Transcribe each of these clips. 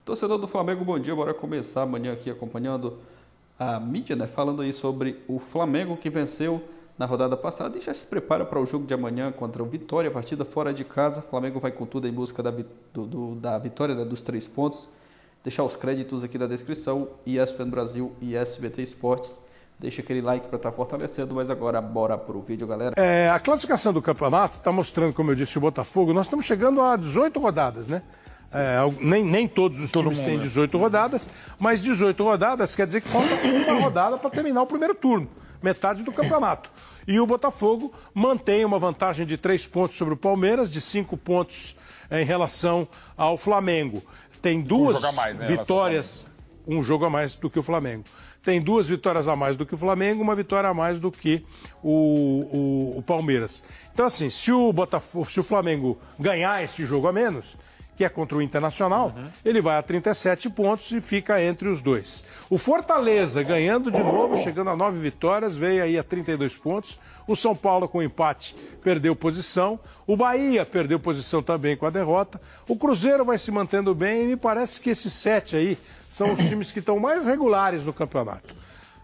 Torcedor do Flamengo, bom dia. Bora começar amanhã aqui acompanhando a mídia, né? Falando aí sobre o Flamengo que venceu na rodada passada e já se prepara para o jogo de amanhã contra o Vitória, partida fora de casa. O Flamengo vai com tudo em busca da vitória, né? Dos 3 pontos. Deixar os créditos aqui da descrição, ESPN Brasil e SBT Esportes. Deixa aquele like para estar fortalecendo, mas agora bora pro vídeo, galera. A classificação do campeonato está mostrando, como eu disse, o Botafogo. Nós estamos chegando a 18 rodadas, né? Nem todos os times têm 18 rodadas, mas 18 rodadas quer dizer que falta uma rodada para terminar o primeiro turno, metade do campeonato. E o Botafogo mantém uma vantagem de 3 pontos sobre o Palmeiras, de 5 pontos em relação ao Flamengo. Tem 2 vitórias, um jogo a mais do que o Flamengo. Tem 2 vitórias a mais do que o Flamengo, uma vitória a mais do que o Palmeiras. Então, assim, se o Flamengo ganhar esse jogo a menos, que é contra o Internacional, ele vai a 37 pontos e fica entre os dois. O Fortaleza, ganhando de novo, chegando a 9 vitórias, veio aí a 32 pontos. O São Paulo, com empate, perdeu posição. O Bahia perdeu posição também com a derrota. O Cruzeiro vai se mantendo bem e me parece que esses 7 aí são os times que estão mais regulares no campeonato.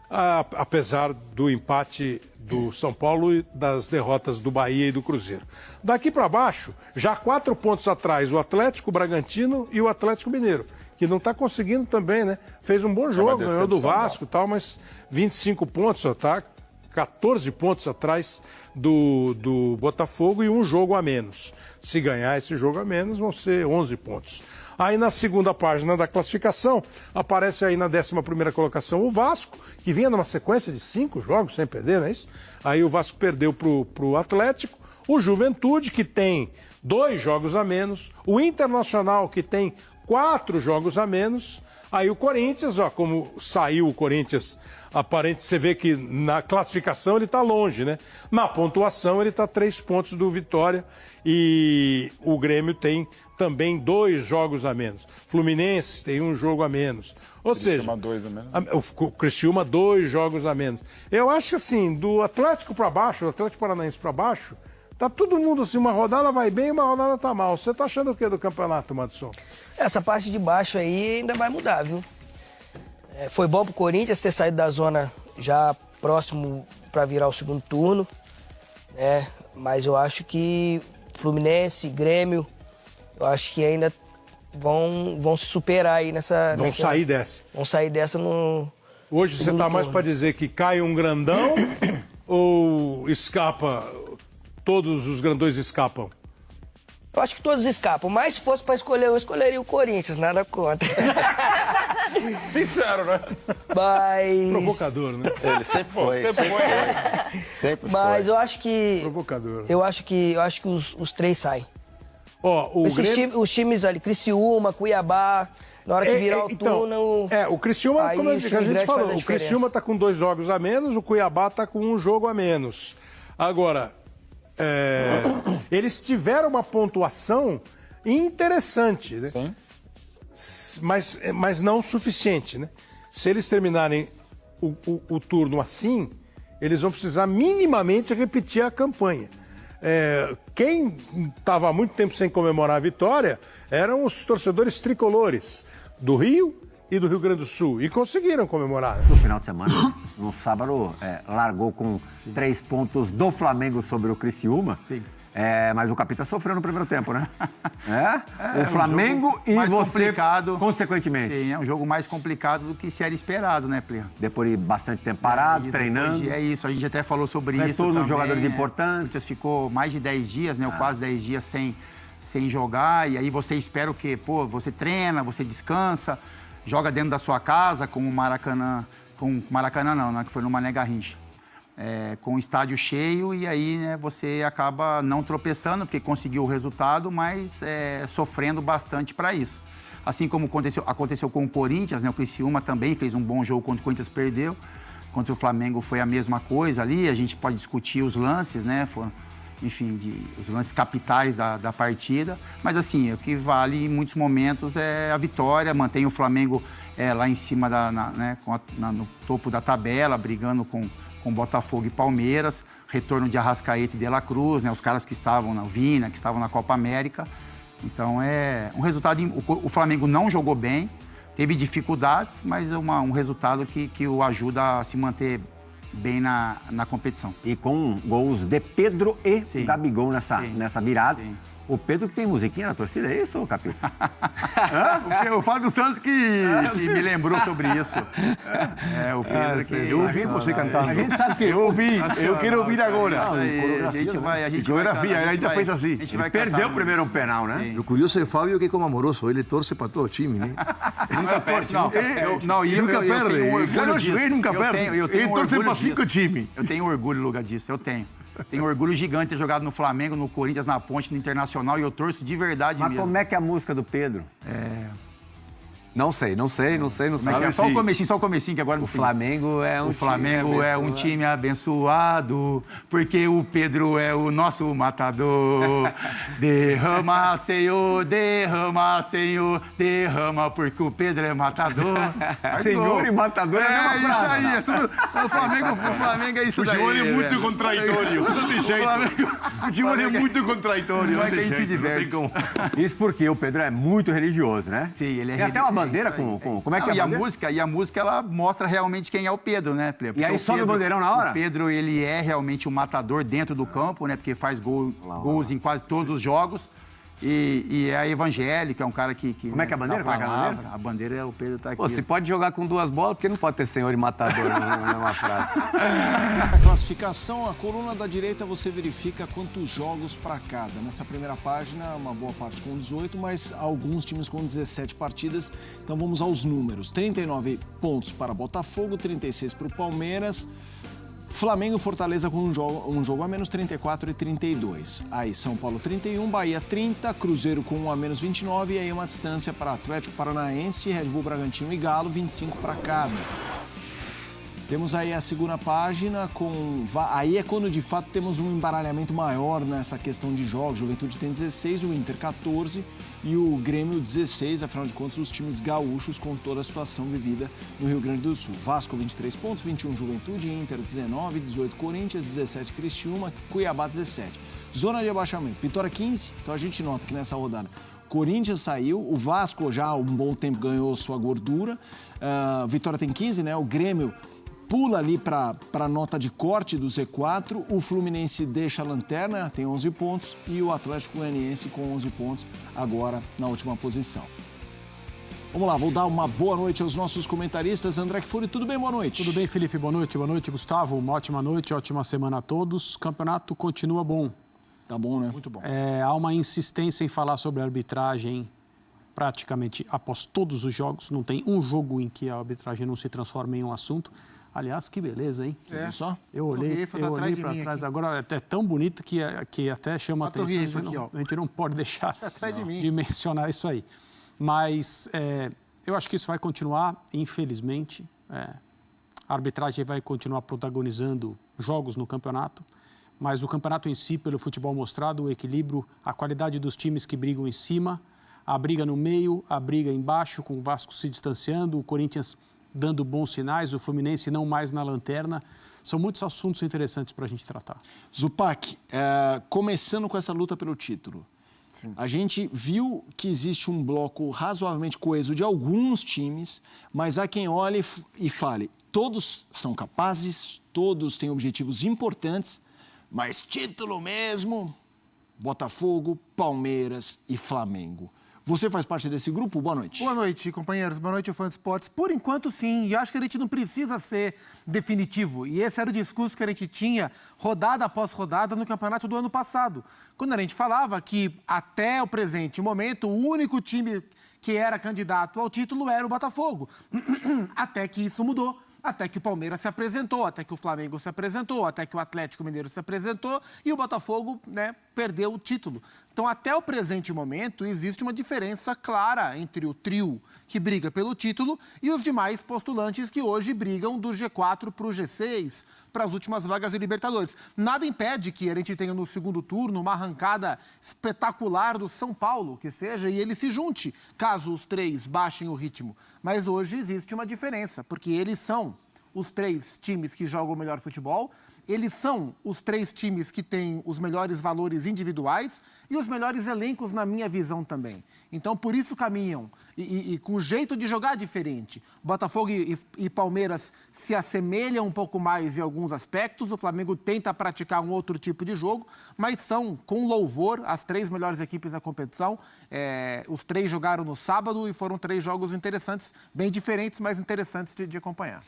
Apesar do empate do São Paulo e das derrotas do Bahia e do Cruzeiro. Daqui para baixo, já 4 pontos atrás, o Atlético, o Bragantino e o Atlético Mineiro, que não está conseguindo também, né? Fez um bom jogo, ganhou do Vasco e tal, mas 25 pontos só tá, 14 pontos atrás do Botafogo e um jogo a menos. Se ganhar esse jogo a menos, vão ser 11 pontos. Aí na segunda página da classificação, aparece aí na 11ª colocação o Vasco, que vinha numa sequência de 5 jogos sem perder, não é isso? Aí o Vasco perdeu pro Atlético, o Juventude, que tem 2 jogos a menos, o Internacional, que tem 4 jogos a menos, aí o Corinthians, ó, como saiu o Corinthians, você vê que na classificação ele está longe, né? Na pontuação ele está 3 pontos do Vitória e o Grêmio tem também 2 jogos a menos. Fluminense tem 1 jogo a menos. Ou seja, 2 a menos. O Criciúma 2 jogos a menos. Eu acho que assim, do Atlético para baixo, do Atlético Paranaense para baixo, tá todo mundo assim, uma rodada vai bem, uma rodada tá mal. Você tá achando o que do campeonato, Madison? Essa parte de baixo aí ainda vai mudar, viu? Foi bom pro Corinthians ter saído da zona já próximo para virar o segundo turno, né? Mas eu acho que Fluminense, Grêmio, eu acho que ainda vão se superar aí nessa... Vão sair dessa. Vão sair dessa no... Hoje você tá mais para dizer que cai um grandão ou escapa, todos os grandões escapam? Eu acho que todos escapam, mas se fosse para escolher, eu escolheria o Corinthians, nada contra. Sincero, né? Mas... Provocador, né? Ele sempre foi. Sempre mas foi. eu acho que... Provocador. Eu acho que os 3 saem. Ó, Os times ali, Criciúma, Cuiabá, na hora que virar o turno... o Criciúma, como a gente falou, o Criciúma tá com 2 jogos a menos, o Cuiabá tá com 1 jogo a menos. Agora... eles tiveram uma pontuação interessante, né? Sim. Mas não suficiente, né? Se eles terminarem o turno assim, eles vão precisar minimamente repetir a campanha. Quem estava há muito tempo sem comemorar a vitória eram os torcedores tricolores do Rio e do Rio Grande do Sul, e conseguiram comemorar. No final de semana, no sábado, largou com 3 pontos do Flamengo sobre o Criciúma. Sim. Mas o Capita sofreu no primeiro tempo, né? O Flamengo um e mais você, complicado, consequentemente. Sim, é um jogo mais complicado do que se era esperado, né, Plio? Depois de bastante tempo parado, treinando. É isso, a gente até falou sobre isso todos também. os jogadores importantes. Você ficou mais de 10 dias, né? Ou quase 10 dias sem jogar, e aí você espera o quê? Pô, você treina, você descansa, joga dentro da sua casa, com o Maracanã... Maracanã não, né? Que foi no Mané Garrincha. Com o estádio cheio, e aí, né, você acaba não tropeçando, porque conseguiu o resultado, mas sofrendo bastante para isso. Assim como aconteceu com o Corinthians, né, o Criciúma também fez um bom jogo quando o Corinthians perdeu. Contra o Flamengo foi a mesma coisa ali, a gente pode discutir os lances, né, enfim, os lances capitais da partida. Mas, assim, o que vale em muitos momentos é a vitória, mantém o Flamengo lá em cima, no topo da tabela, brigando com Botafogo e Palmeiras, retorno de Arrascaeta e De La Cruz, né, os caras que estavam na Vina, que estavam na Copa América, Então, é um resultado... O Flamengo não jogou bem, teve dificuldades, mas é um resultado que o ajuda a se manter bem na competição. E com gols de Pedro e Gabigol nessa virada. Sim. O Pedro que tem musiquinha na torcida, é isso, Capito? O Fábio Santos que me lembrou sobre isso. O Pedro que... Eu ouvi você cantando. A gente sabe que... Eu ouvi, eu quero ouvir agora. A gente Coreografia, ele ainda fez assim. Ele perdeu primeiro um penal, né? O curioso é Fábio que é como amoroso, ele torce para todo o time, né? Nunca perde. Nunca perde. Claro, ele nunca perde. Ele torce para 5 times. Eu tenho orgulho, Luga, disso. Tenho orgulho gigante de ter jogado no Flamengo, no Corinthians, na Ponte, no Internacional, e eu torço de verdade mesmo. Mas como é que é a música do Pedro? Não sei. Só o comecinho que agora... O Flamengo é um Flamengo é um time abençoado, porque o Pedro é o nosso matador. Derrama, Senhor, derrama, porque o Pedro é matador. Senhor e matador é a mesma frase. Isso aí, é tudo... O Flamengo é isso daí. O futebol é muito contraditório. Não tem jeito. O futebol é muito contraditório. Não tem se diverte. Isso porque o Pedro é muito religioso, né? Sim, ele é Tem até uma bandeira com... Como é que é a bandeira? E a música, ela mostra realmente quem é o Pedro, né, Ple? E aí sobe o bandeirão na hora? O Pedro, ele é realmente um matador dentro do campo, né? Porque faz gols em quase todos os jogos. E é evangélico, é um cara que como é que é a bandeira? Como é que é a bandeira? A bandeira é o Pedro tá aqui. Pô, se pode jogar com 2 bolas, porque não pode ter senhor e matador na mesma frase. Na classificação, a coluna da direita você verifica quantos jogos para cada. Nessa primeira página, uma boa parte com 18, mas alguns times com 17 partidas. Então vamos aos números. 39 pontos para Botafogo, 36 para o Palmeiras. Flamengo e Fortaleza com um jogo a menos, 34 e 32. Aí São Paulo 31, Bahia 30, Cruzeiro com 1 a menos 29 e aí uma distância para Atlético Paranaense, Red Bull Bragantino e Galo, 25 para cada. Temos aí a segunda página com... Aí é quando de fato temos um embaralhamento maior nessa questão de jogos. Juventude tem 16, o Inter 14 e o Grêmio 16. Afinal de contas, os times gaúchos com toda a situação vivida no Rio Grande do Sul. Vasco 23 pontos, 21 Juventude, Inter 19, 18 Corinthians, 17 Criciúma, Cuiabá 17. Zona de abaixamento, Vitória 15. Então a gente nota que nessa rodada Corinthians saiu, o Vasco já há um bom tempo ganhou sua gordura. Vitória tem 15, né? O Grêmio pula ali para a nota de corte do Z4, o Fluminense deixa a lanterna, tem 11 pontos, e o Atlético Goianiense com 11 pontos, agora na última posição. Vamos lá, vou dar uma boa noite aos nossos comentaristas. André Kfouri, tudo bem? Boa noite. Tudo bem, Felipe? Boa noite, Gustavo. Uma ótima noite, ótima semana a todos. O campeonato continua bom. Tá bom, né? Muito bom. Há uma insistência em falar sobre a arbitragem praticamente após todos os jogos. Não tem um jogo em que a arbitragem não se transforma em um assunto. Aliás, que beleza, hein? Você viu só? Eu olhei para trás. Aqui. Agora é tão bonito que até chama a atenção. A gente não pode deixar de mencionar isso aí. Mas eu acho que isso vai continuar, infelizmente. A arbitragem vai continuar protagonizando jogos no campeonato. Mas o campeonato em si, pelo futebol mostrado, o equilíbrio, a qualidade dos times que brigam em cima, a briga no meio, a briga embaixo, com o Vasco se distanciando, o Corinthians dando bons sinais, o Fluminense não mais na lanterna. São muitos assuntos interessantes para a gente tratar. Zupac, começando com essa luta pelo título. Sim. A gente viu que existe um bloco razoavelmente coeso de alguns times, mas há quem olhe e fale, todos são capazes, todos têm objetivos importantes, mas título mesmo, Botafogo, Palmeiras e Flamengo. Você faz parte desse grupo? Boa noite. Boa noite, companheiros. Boa noite, fã de esportes. Por enquanto, sim. E acho que a gente não precisa ser definitivo. E esse era o discurso que a gente tinha rodada após rodada no campeonato do ano passado. Quando a gente falava que, até o presente momento, o único time que era candidato ao título era o Botafogo. Até que isso mudou. Até que o Palmeiras se apresentou, até que o Flamengo se apresentou, até que o Atlético Mineiro se apresentou e o Botafogo, perdeu o título. Então, até o presente momento, existe uma diferença clara entre o trio que briga pelo título e os demais postulantes que hoje brigam do G4 para o G6, para as últimas vagas de Libertadores. Nada impede que a gente tenha no segundo turno uma arrancada espetacular do São Paulo, que seja, e ele se junte, caso os três baixem o ritmo. Mas hoje existe uma diferença, porque eles são os 3 times que jogam o melhor futebol, eles são os 3 times que têm os melhores valores individuais e os melhores elencos, na minha visão, também. Então, por isso caminham, e com jeito de jogar diferente. Botafogo e Palmeiras se assemelham um pouco mais em alguns aspectos, o Flamengo tenta praticar um outro tipo de jogo, mas são, com louvor, as 3 melhores equipes da competição. Os 3 jogaram no sábado e foram 3 jogos interessantes, bem diferentes, mas interessantes de acompanhar.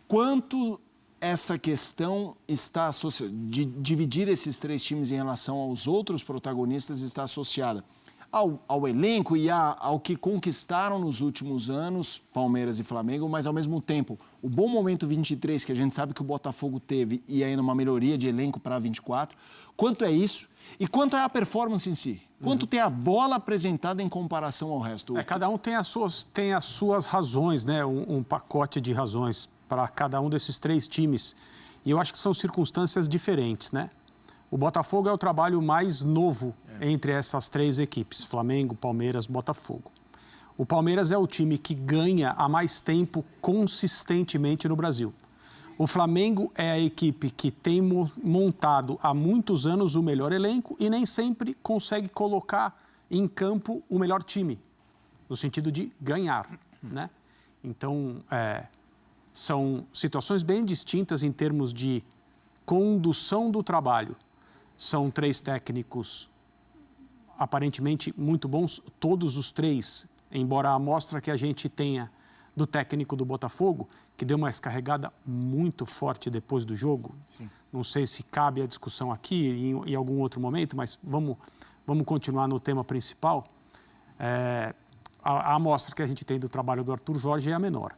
Quanto essa questão está associada, de dividir esses 3 times em relação aos outros protagonistas, está associada ao elenco e ao que conquistaram nos últimos anos, Palmeiras e Flamengo, mas, ao mesmo tempo, o bom momento 23, que a gente sabe que o Botafogo teve, e ainda uma melhoria de elenco para 24, quanto é isso e quanto é a performance em si? Quanto tem a bola apresentada em comparação ao resto? Cada um tem as suas razões, né? Um pacote de razões para cada um desses 3 times. E eu acho que são circunstâncias diferentes, né? O Botafogo é o trabalho mais novo entre essas 3 equipes, Flamengo, Palmeiras, Botafogo. O Palmeiras é o time que ganha há mais tempo consistentemente no Brasil. O Flamengo é a equipe que tem montado há muitos anos o melhor elenco e nem sempre consegue colocar em campo o melhor time, no sentido de ganhar, né? Então, são situações bem distintas em termos de condução do trabalho. São 3 técnicos aparentemente muito bons, todos os 3, embora a amostra que a gente tenha do técnico do Botafogo, que deu uma escarregada muito forte depois do jogo. Sim. Não sei se cabe a discussão aqui em algum outro momento, mas vamos continuar no tema principal. A amostra que a gente tem do trabalho do Arthur Jorge é a menor.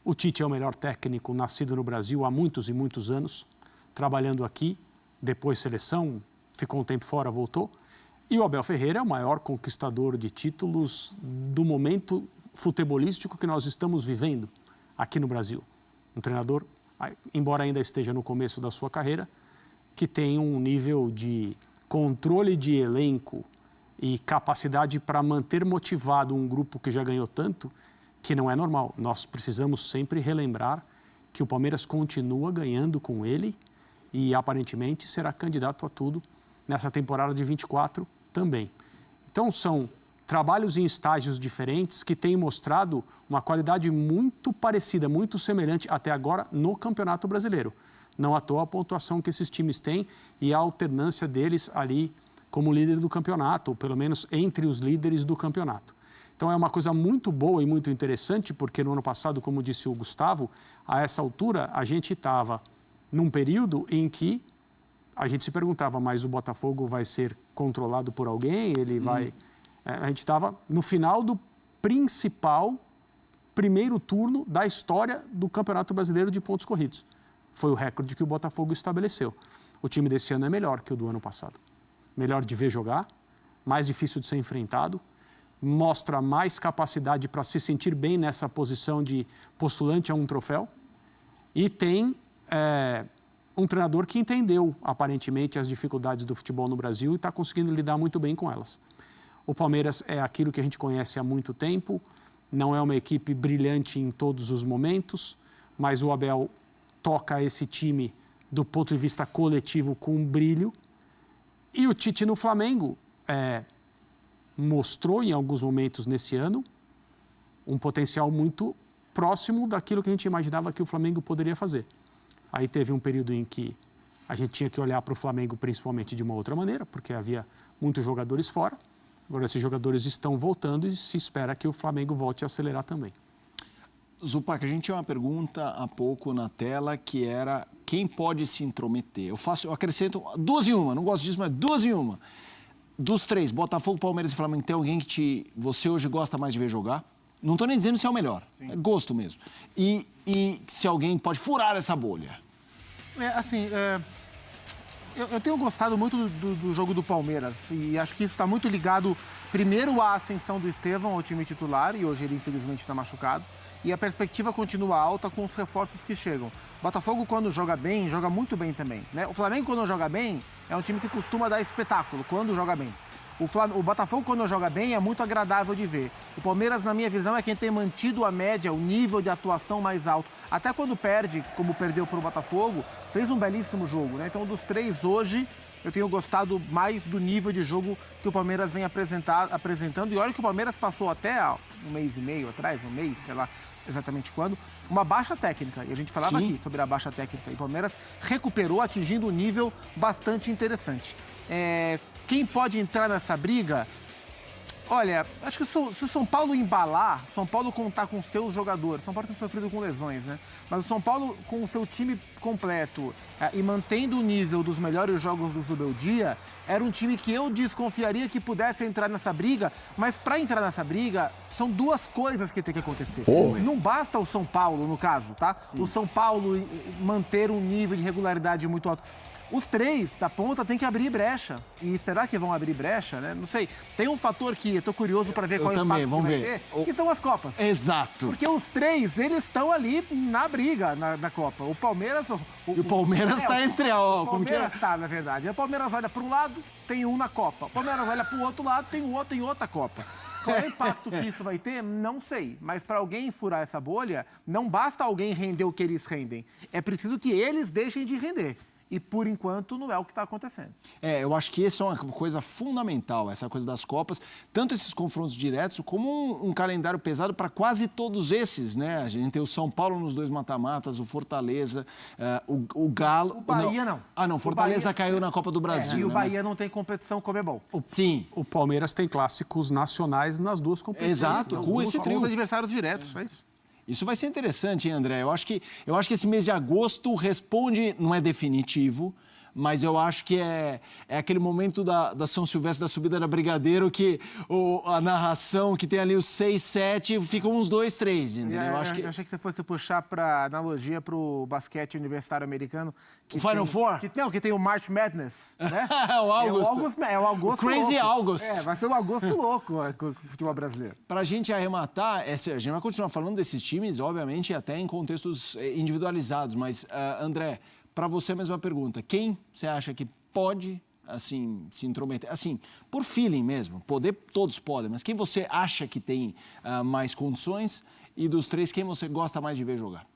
O Tite é o melhor técnico nascido no Brasil há muitos e muitos anos, trabalhando aqui, depois seleção, ficou um tempo fora, voltou. E o Abel Ferreira é o maior conquistador de títulos do momento futebolístico que nós estamos vivendo aqui no Brasil. Um treinador, embora ainda esteja no começo da sua carreira, que tem um nível de controle de elenco e capacidade para manter motivado um grupo que já ganhou tanto, que não é normal. Nós precisamos sempre relembrar que o Palmeiras continua ganhando com ele e aparentemente será candidato a tudo nessa temporada de 24 também. Então são trabalhos em estágios diferentes que têm mostrado uma qualidade muito parecida, muito semelhante até agora no Campeonato Brasileiro. Não à toa a pontuação que esses times têm e a alternância deles ali como líder do campeonato, ou pelo menos entre os líderes do campeonato. Então é uma coisa muito boa e muito interessante, porque no ano passado, como disse o Gustavo, a essa altura a gente estava num período em que a gente se perguntava, mas o Botafogo vai ser controlado por alguém? Ele vai... A gente estava no final do principal primeiro turno da história do Campeonato Brasileiro de pontos corridos. Foi o recorde que o Botafogo estabeleceu. O time desse ano é melhor que o do ano passado. Melhor de ver jogar, mais difícil de ser enfrentado, mostra mais capacidade para se sentir bem nessa posição de postulante a um troféu e tem um treinador que entendeu, aparentemente, as dificuldades do futebol no Brasil e está conseguindo lidar muito bem com elas. O Palmeiras é aquilo que a gente conhece há muito tempo, não é uma equipe brilhante em todos os momentos, mas o Abel toca esse time do ponto de vista coletivo com um brilho. E o Tite no Flamengo mostrou em alguns momentos nesse ano um potencial muito próximo daquilo que a gente imaginava que o Flamengo poderia fazer. Aí teve um período em que a gente tinha que olhar para o Flamengo principalmente de uma outra maneira, porque havia muitos jogadores fora. Agora esses jogadores estão voltando e se espera que o Flamengo volte a acelerar também. Zupac, a gente tinha uma pergunta há pouco na tela que era quem pode se intrometer. Eu acrescento 2 em 1, não gosto disso, mas 2 em 1. Dos 3, Botafogo, Palmeiras e Flamengo, tem alguém que você hoje gosta mais de ver jogar? Não estou nem dizendo se é o melhor, é gosto mesmo. E se alguém pode furar essa bolha? Eu tenho gostado muito do jogo do Palmeiras e acho que isso está muito ligado, primeiro, à ascensão do Estevão ao time titular, e hoje ele infelizmente está machucado, e a perspectiva continua alta com os reforços que chegam. Botafogo, quando joga bem, joga muito bem também, né? O Flamengo, quando joga bem, é um time que costuma dar espetáculo, quando joga bem. O Botafogo, quando joga bem, é muito agradável de ver. O Palmeiras, na minha visão, é quem tem mantido a média, o nível de atuação mais alto. Até quando perde, como perdeu para o Botafogo, fez um belíssimo jogo, né? Então, dos três hoje, eu tenho gostado mais do nível de jogo que o Palmeiras vem apresentando. E olha que o Palmeiras passou até um mês e meio atrás, um mês, sei lá exatamente quando, uma baixa técnica. E a gente falava aqui sobre a baixa técnica. E o Palmeiras recuperou, atingindo um nível bastante interessante. Quem pode entrar nessa briga? Olha, acho que se o São Paulo embalar, São Paulo contar com seus jogadores, São Paulo tem sofrido com lesões, né? Mas o São Paulo com o seu time completo e mantendo o nível dos melhores jogos do Zubeldia, era um time que eu desconfiaria que pudesse entrar nessa briga, mas para entrar nessa briga, são duas coisas que tem que acontecer. Não basta o São Paulo, no caso, tá? Sim. O São Paulo manter um nível de regularidade muito alto. Os três da ponta têm que abrir brecha. E será que vão abrir brecha, né? Não sei. Tem um fator que eu tô curioso para ver qual é o impacto que vai ter, que são as Copas. Exato. Porque os três, eles estão ali na briga na Copa. O Palmeiras... E o Palmeiras está entre a... O Palmeiras está, na verdade. O Palmeiras olha para um lado, tem um na Copa. O Palmeiras olha para o outro lado, tem o outro em outra Copa. Qual é o impacto que isso vai ter? Não sei. Mas para alguém furar essa bolha, não basta alguém render o que eles rendem. É preciso que eles deixem de render. E, por enquanto, não é o que está acontecendo. Eu acho que isso é uma coisa fundamental, essa coisa das Copas. Tanto esses confrontos diretos, como um calendário pesado para quase todos esses, né? A gente tem o São Paulo nos 2 mata-matas, o Fortaleza, o Galo... O Bahia não. Não, Fortaleza caiu na Copa do Brasil. E o Bahia não tem competição Conmebol. Sim. O Palmeiras tem clássicos nacionais nas duas competições. Exato, com esse trio. Os adversários diretos, é isso. Isso vai ser interessante, hein, André? Eu acho que esse mês de agosto responde, não é definitivo, mas eu acho que é aquele momento da São Silvestre, da subida da Brigadeiro, que a narração, que tem ali os 6, 7, ficam uns 2, 3, entendeu? Eu achei que você fosse puxar para analogia para o basquete universitário americano. O Final Four? Que tem o March Madness, né? o August. É o August Crazy louco. August. Vai ser o Agosto louco com o futebol brasileiro. Para a gente arrematar, a gente vai continuar falando desses times, obviamente, até em contextos individualizados, mas, André, para você a mesma pergunta. Quem você acha que pode, assim, se intrometer? Assim, por feeling mesmo, poder todos podem, mas quem você acha que tem mais condições? E dos três, quem você gosta mais de ver jogar?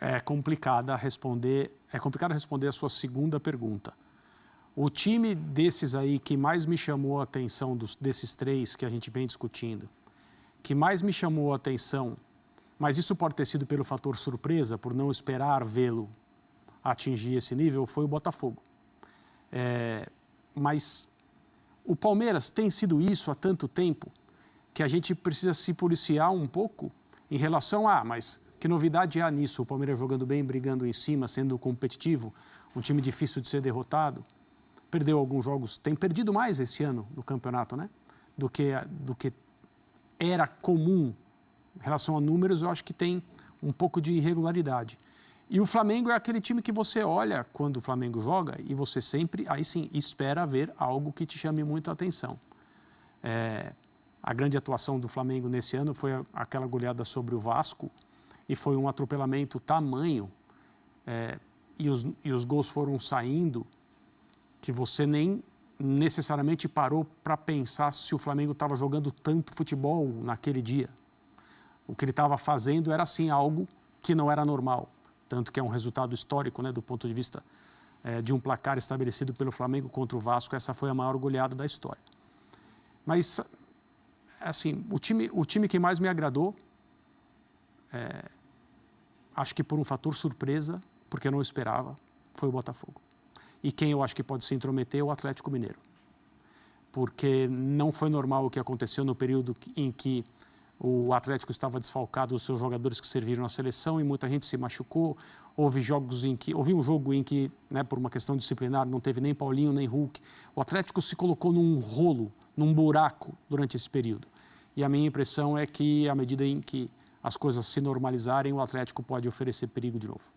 É complicado responder a sua segunda pergunta. O time desses aí que mais me chamou a atenção, desses três que a gente vem discutindo, que mais me chamou a atenção, mas isso pode ter sido pelo fator surpresa, por não esperar vê-lo atingir esse nível, foi o Botafogo. Mas o Palmeiras tem sido isso há tanto tempo que a gente precisa se policiar um pouco em relação mas que novidade há nisso? O Palmeiras jogando bem, brigando em cima, sendo competitivo, um time difícil de ser derrotado. Perdeu alguns jogos, tem perdido mais esse ano no campeonato, né? Do que era comum. Em relação a números, eu acho que tem um pouco de irregularidade. E o Flamengo é aquele time que você olha quando o Flamengo joga e você sempre, aí sim, espera ver algo que te chame muito a atenção. A grande atuação do Flamengo nesse ano foi aquela goleada sobre o Vasco e foi um atropelamento tamanho e os gols foram saindo que você nem necessariamente parou para pensar se o Flamengo estava jogando tanto futebol naquele dia. O que ele estava fazendo era, assim, algo que não era normal. Tanto que é um resultado histórico, né, do ponto de vista de um placar estabelecido pelo Flamengo contra o Vasco. Essa foi a maior goleada da história. Mas, assim, o time que mais me agradou, acho que por um fator surpresa, porque eu não esperava, foi o Botafogo. E quem eu acho que pode se intrometer é o Atlético Mineiro. Porque não foi normal o que aconteceu no período em que o Atlético estava desfalcado dos seus jogadores que serviram na seleção e muita gente se machucou. Houve um jogo em que, né, por uma questão disciplinar, não teve nem Paulinho nem Hulk. O Atlético se colocou num rolo, num buraco durante esse período. E a minha impressão é que, à medida em que as coisas se normalizarem, o Atlético pode oferecer perigo de novo.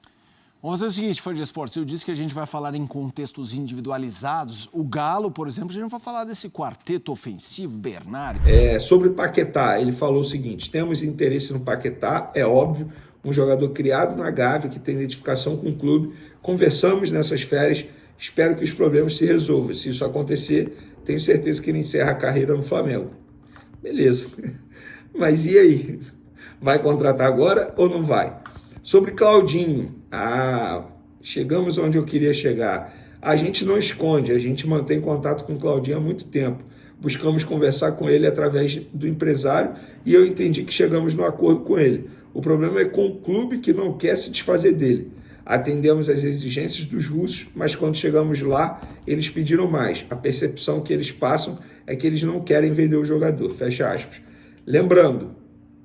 Vamos fazer o seguinte, fã de esportes, eu disse que a gente vai falar em contextos individualizados. O Galo, por exemplo, a gente não vai falar desse quarteto ofensivo, Bernard. Sobre Paquetá, ele falou o seguinte: temos interesse no Paquetá, é óbvio, um jogador criado na Gávea, que tem identificação com o clube. Conversamos nessas férias Espero que os problemas se resolvam. Se isso acontecer, tenho certeza que ele encerra a carreira no Flamengo. Beleza. Mas e aí? Vai contratar agora ou não vai? Sobre Claudinho. Chegamos onde eu queria chegar. A gente não esconde, a gente mantém contato com o Claudinho há muito tempo. Buscamos conversar com ele através do empresário e eu entendi que chegamos no acordo com ele. O problema é com o clube que não quer se desfazer dele. Atendemos às exigências dos russos, mas quando chegamos lá, eles pediram mais. A percepção que eles passam é que eles não querem vender o jogador. Fecha aspas. Lembrando,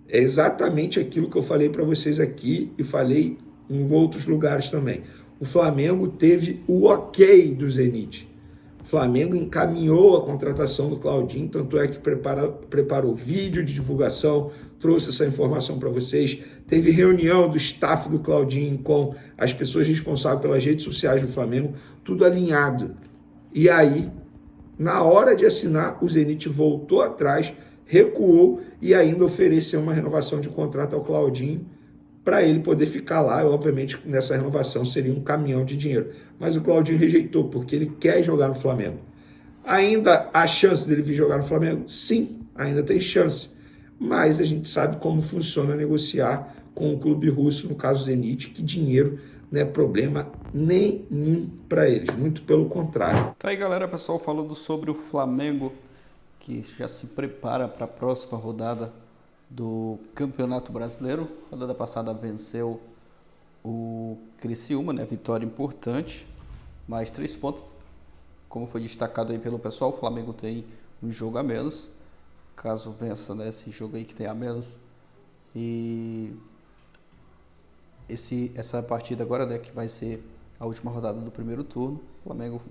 é exatamente aquilo que eu falei para vocês aqui e falei em outros lugares também. O Flamengo teve o ok do Zenit. O Flamengo encaminhou a contratação do Claudinho, tanto é que preparou vídeo de divulgação, trouxe essa informação para vocês. Teve reunião do staff do Claudinho com as pessoas responsáveis pelas redes sociais do Flamengo, tudo alinhado. E aí, na hora de assinar, o Zenit voltou atrás, recuou e ainda ofereceu uma renovação de contrato ao Claudinho para ele poder ficar lá. Obviamente, nessa renovação seria um caminhão de dinheiro. Mas o Claudinho rejeitou, porque ele quer jogar no Flamengo. Ainda há chance dele vir jogar no Flamengo? Sim, ainda tem chance. Mas a gente sabe como funciona negociar com o clube russo, no caso Zenit, que dinheiro não é problema nenhum para eles, muito pelo contrário. Tá aí, galera, pessoal falando sobre o Flamengo, que já se prepara para a próxima rodada do Campeonato Brasileiro. A rodada passada venceu o Criciúma, né? Vitória importante, mais 3 pontos, como foi destacado aí pelo pessoal. O Flamengo tem um jogo a menos, caso vença, né, esse jogo aí que tem a menos. E essa partida agora, né, que vai ser a última rodada do primeiro turno, o Flamengo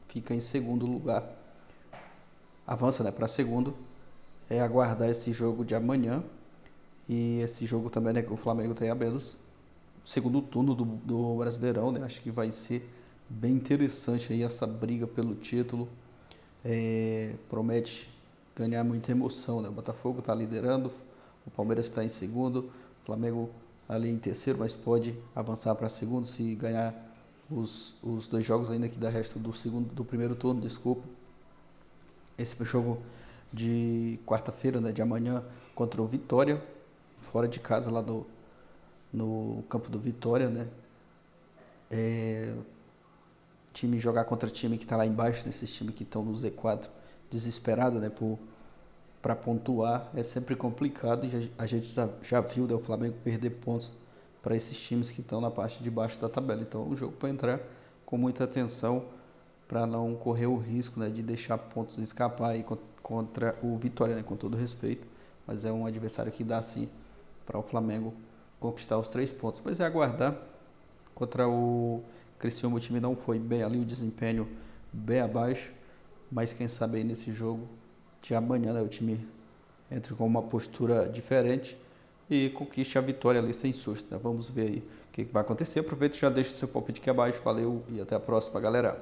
fica em segundo lugar, avança, né, para segundo. É aguardar esse jogo de amanhã e esse jogo também, né, que o Flamengo tem a menos, segundo turno do Brasileirão, né? Acho que vai ser bem interessante aí essa briga pelo título. Promete ganhar muita emoção, né? O Botafogo está liderando, o Palmeiras está em segundo, o Flamengo ali em terceiro, mas pode avançar para segundo se ganhar os 2 jogos ainda que dá resto do primeiro turno, desculpa. Esse jogo de quarta-feira, né, de amanhã, contra o Vitória, fora de casa lá no campo do Vitória, né? Time jogar contra time que está lá embaixo, nesses times que estão no Z4, desesperado, né, para pontuar, é sempre complicado, e a gente já viu, né, o Flamengo perder pontos para esses times que estão na parte de baixo da tabela. Então, o jogo para entrar com muita atenção para não correr o risco, né, de deixar pontos escapar aí contra o Vitória, né, com todo respeito, mas é um adversário que dá sim para o Flamengo conquistar os 3 pontos. Mas é aguardar. Contra o Criciúma o time não foi bem ali, o desempenho bem abaixo, mas quem sabe aí nesse jogo de amanhã, né, o time entre com uma postura diferente e conquiste a vitória ali sem susto, né? Vamos ver aí o que vai acontecer. Aproveita e já deixa seu palpite aqui abaixo. Valeu e até a próxima, galera.